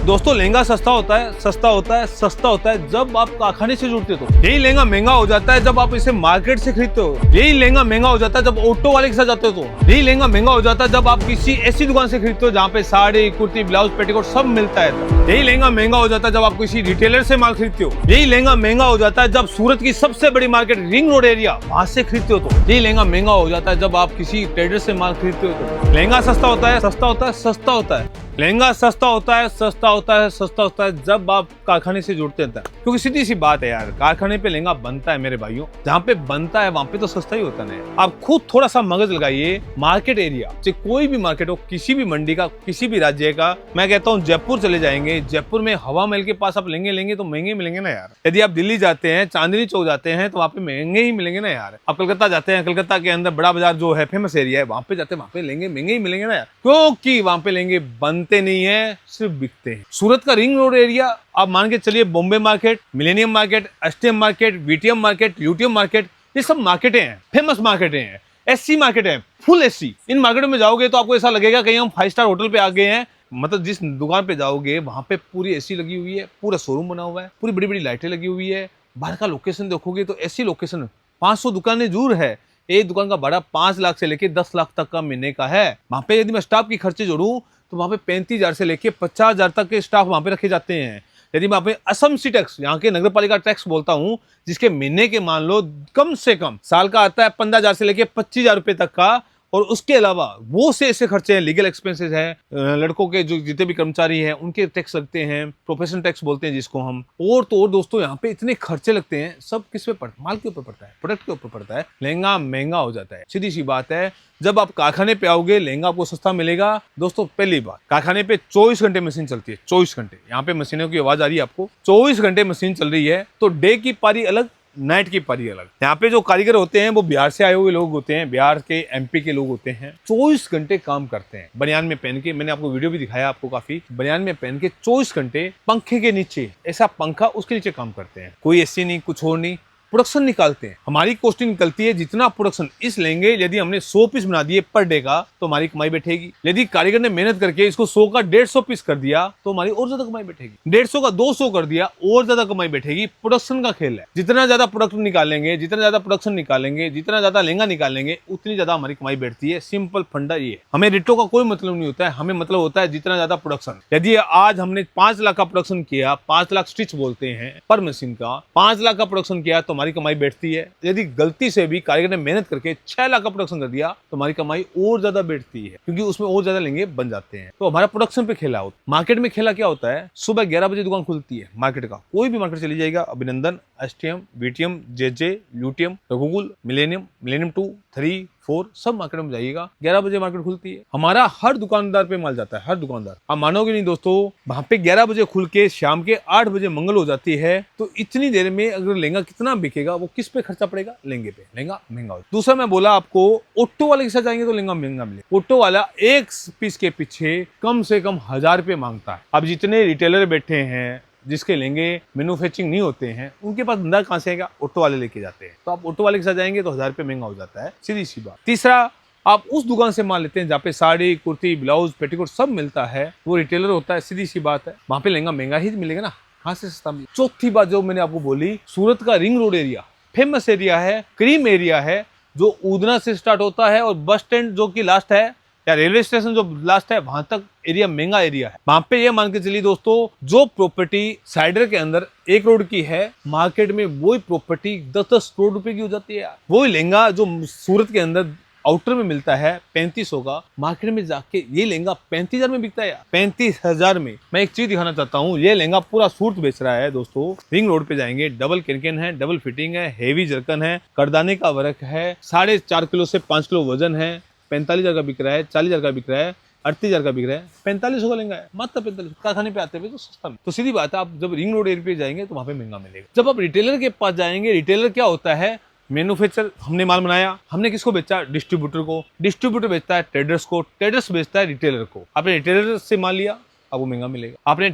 दोस्तों लहंगा सस्ता होता है, सस्ता होता है, सस्ता होता है जब आप कारखाने से जुड़ते हो। यही लहंगा महंगा हो जाता है जब आप इसे मार्केट से खरीदते हो। यही लहंगा महंगा हो जाता है जब ऑटो वाले के साथ जाते हो। तो यही लहंगा महंगा हो जाता है जब आप किसी ऐसी दुकान से खरीदते हो जहाँ पे साड़ी, कुर्ती, ब्लाउज, पेटीकोट सब मिलता है। यही लहंगा महंगा हो जाता है जब आप किसी रिटेलर से माल खरीदते हो। यही लहंगा महंगा हो जाता है जब सूरत की सबसे बड़ी मार्केट रिंग रोड एरिया वहां से खरीदते हो। तो यही लहंगा महंगा हो जाता है जब आप किसी ट्रेडर से माल खरीदते हो। तो लहंगा सस्ता होता है, सस्ता होता है, सस्ता होता है। लहंगा सस्ता होता है, सस्ता होता है, सस्ता होता है जब आप कारखाने से जुड़ते हैं। क्योंकि सीधी सी बात है यार, कारखाने पे लहंगा बनता है मेरे भाइयों, जहाँ पे बनता है वहां पे तो सस्ता ही होता है। आप खुद थोड़ा सा मगज लगाइए, मार्केट एरिया चाहे कोई भी मार्केट हो, किसी भी मंडी का, किसी भी राज्य का, मैं कहता हूँ जयपुर चले जाएंगे, जयपुर में हवा महल के पास आप लहंगे लेंगे तो महंगे मिलेंगे ना यार। यदि आप दिल्ली जाते हैं, चांदनी चौक जाते हैं तो वहाँ पे महंगे ही मिलेंगे ना यार। आप कलकत्ता जाते हैं, कलकत्ता के अंदर बड़ा बाजार जो है फेमस एरिया है, वहाँ पे जाते हैं, वहाँ पे लहंगे महंगे ही मिलेंगे ना यार, क्योंकि वहाँ पे लहंगे बनते नहीं है, सिर्फ बिकते हैं। सूरत का रिंग रोड एरिया आप मान के चलिए, Bombay market, millennium market, STM market, VTM market, UTM market, ये सब मार्केटें हैं, फेमस मार्केटें हैं, एससी मार्केट है, फुल एससी। इन मार्केटों में जाओगे तो आपको ऐसा लगेगा कहीं हम 5 स्टार होटल पे आ गए हैं। मतलब जिस दुकान पे जाओगे वहां पे पूरी एसी लगी हुई है, पूरा शोरूम बना हुआ है, पूरी बड़ी बड़ी लाइटें लगी हुई है। बाहर का लोकेशन देखोगे तो ऐसी लोकेशन 500 दुकानें दूर है। एक दुकान का भाड़ा 5 लाख से लेके 10 लाख तक का महीने का है। वहां पे यदि मैं स्टाफ की खर्चे जोड़ूं तो वहां पे 35,000 से लेके 50,000 तक के स्टाफ वहां पे रखे जाते हैं। यदि मैं वहां पे असम सी टैक्स, यहाँ के नगर पालिका टैक्स बोलता हूँ, जिसके महीने के मान लो कम से कम साल का आता है 15,000 से लेके 25,000 रुपए तक का। और उसके अलावा वो से ऐसे खर्चे हैं, लीगल एक्सपेंसेस हैं, लड़कों के जो जितने भी कर्मचारी हैं उनके टैक्स लगते हैं, प्रोफेशनल टैक्स बोलते हैं जिसको हम। और तो और दोस्तों यहाँ पे इतने खर्चे लगते हैं, सब किस पे पड़ता है? माल के ऊपर पड़ता है, प्रोडक्ट के ऊपर पड़ता है। लहंगा महंगा हो जाता है, सीधी सी बात है। जब आप कारखाने पे आओगे लहंगा आपको सस्ता मिलेगा। दोस्तों पहली बात, कारखाने पे 24 घंटे मशीन चलती है, 24 घंटे। यहाँ पे मशीनों की आवाज आ रही है आपको, 24 घंटे मशीन चल रही है। तो डे की पारी अलग, नाइट की पारी अलग। यहाँ पे जो कारीगर होते हैं वो बिहार से आए हुए लोग होते हैं, बिहार के एमपी के लोग होते हैं। 24 घंटे काम करते हैं बनियान में पहन के। मैंने आपको वीडियो भी दिखाया आपको, काफी बनियान में पहन के 24 घंटे पंखे के नीचे, ऐसा पंखा उसके नीचे काम करते हैं। कोई एसी नहीं, कुछ और नहीं, प्रोडक्शन निकालते हैं। हमारी कॉस्टिंग निकलती है जितना प्रोडक्शन इस लेंगे। यदि हमने 100 पीस बना दिए पर डे का तो हमारी कमाई बैठेगी। यदि कारीगर ने मेहनत करके इसको 100 का 150 पीस कर दिया तो हमारी और ज्यादा कमाई बैठेगी। 150 का 200 कर दिया, और ज्यादा कमाई बैठेगी। प्रोडक्शन का खेल है, जितना ज्यादा प्रोडक्ट निकालेंगे, जितना ज्यादा प्रोडक्शन निकालेंगे, जितना ज्यादा लहंगा निकालेंगे, उतनी ज्यादा हमारी कमाई बैठती है। सिंपल फंडा ये है। हमें रेटों का कोई मतलब नहीं होता है, हमें मतलब होता है जितना ज्यादा प्रोडक्शन। यदि आज हमने 5 लाख का प्रोडक्शन किया, 5 लाख स्टिच बोलते हैं पर मशीन का, 5 लाख का प्रोडक्शन किया तो हमारी कमाई बैठती है। यदि गलती से भी कारीगर ने मेहनत करके 6 लाख का प्रोडक्शन कर दिया तो हमारी कमाई और ज्यादा बैठती है, क्योंकि उसमें और ज्यादा लहंगे बन जाते हैं। तो हमारा प्रोडक्शन पे खेला होता है। मार्केट में खेला क्या होता है? सुबह 11 बजे दुकान खुलती है मार्केट का, कोई भी मार्केट चली जाएगा, अभिनंदन, एसटीएम, वीटीएम, जेजे, यूटीएम, रघुकुल, मिलेनियम, मिलेनियम 2, 3, 4 सब मार्केट में जाइएगा। 11 बजे मार्केट खुलती है। हमारा हर दुकानदार पे माल जाता है, हर दुकानदार। आप मानोगे नहीं दोस्तों, वहां पे 11 बजे खुल के शाम के 8 बजे मंगल हो जाती है। तो इतनी देर में अगर लहंगा कितना बिकेगा, वो किस पे खर्चा पड़ेगा? लहंगे पे। लहंगा महंगा हो। दूसरा मैं बोला आपको, ऑटो वाले के साथ जाएंगे तो लहंगा महंगा मिलेगा। ऑटो वाला एक पीस के पीछे कम से कम 1000 रुपये मांगता है। अब जितने रिटेलर बैठे हैं जिसके लहंगे मैन्युफैक्चरिंग नहीं होते हैं, उनके पास धंधा कहां से आएगा? ऑटो वाले लेके जाते हैं। तो आप ऑटो वाले के साथ जाएंगे तो 1000 रुपये महंगा हो जाता है, सीधी सी बात। तीसरा, आप उस दुकान से माल लेते हैं जहाँ पे साड़ी, कुर्ती, ब्लाउज, पेटीकोट सब मिलता है, वो रिटेलर होता है, सीधी सी बात है। वहां पे लहंगा महंगा ही मिलेगा ना, कहां से सस्ता मिलेगा? चौथी बात जो मैंने आपको बोली, सूरत का ring road area famous area है, क्रीम एरिया है, जो ऊधना से स्टार्ट होता है और बस स्टैंड जो कि लास्ट है, या रेलवे स्टेशन जो लास्ट है, वहां तक एरिया महंगा एरिया है। वहां पे ये मान के चलिए दोस्तों, जो प्रॉपर्टी साइडर के अंदर 1 करोड़ की है, मार्केट में वही प्रॉपर्टी 10-10 करोड़ रुपए की हो जाती है। वही लहंगा जो सूरत के अंदर आउटर में मिलता है 3500 का, मार्केट में जाके ये लहंगा 35,000 में बिकता है यार, 35,000 में। मैं एक चीज दिखाना चाहता हूँ, ये लहंगा पूरा सूट बेच रहा है दोस्तों। रिंग रोड पे जाएंगे, डबल कैनकेन है, डबल फिटिंग है, हेवी जरकन है, करदाने का वर्क है, 4.5 किलो से 5 किलो वजन है, 45,000 का बिक रहा है, 40,000 का बिक रहा है, 38,000 का बिक रहा है, 4500 का लहंगा है, मात्र 4500। कारखाने पे आते हुए तो सस्ता में। तो सीधी बात है, आप जब रिंग रोड एरिया पे जाएंगे तो वहां पे महंगा मिलेगा। जब आप रिटेलर के पास जाएंगे, रिटेलर क्या होता है? मैन्युफैक्चर, हमने माल बनाया, हमने किसको बेचा? डिस्ट्रीब्यूटर को। डिस्ट्रीब्यूटर बेचता है ट्रेडर्स को, ट्रेडर्स बेचता है रिटेलर को। आपने रिटेलर से माल लिया, आपको महंगा मिलेगा। आपने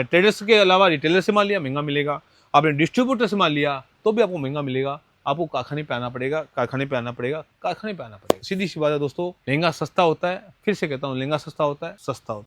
ट्रेडर्स के अलावा रिटेलर से माल लिया, महंगा मिलेगा। आपने डिस्ट्रीब्यूटर से माल लिया तो भी आपको महंगा मिलेगा। आपको कारखाने पे आना पड़ेगा, कारखाने पे आना पड़ेगा, कारखाने पे आना पड़ेगा। सीधी सी बात है दोस्तों, लहंगा सस्ता होता है। फिर से कहता हूँ, लहंगा सस्ता होता है, सस्ता होता है।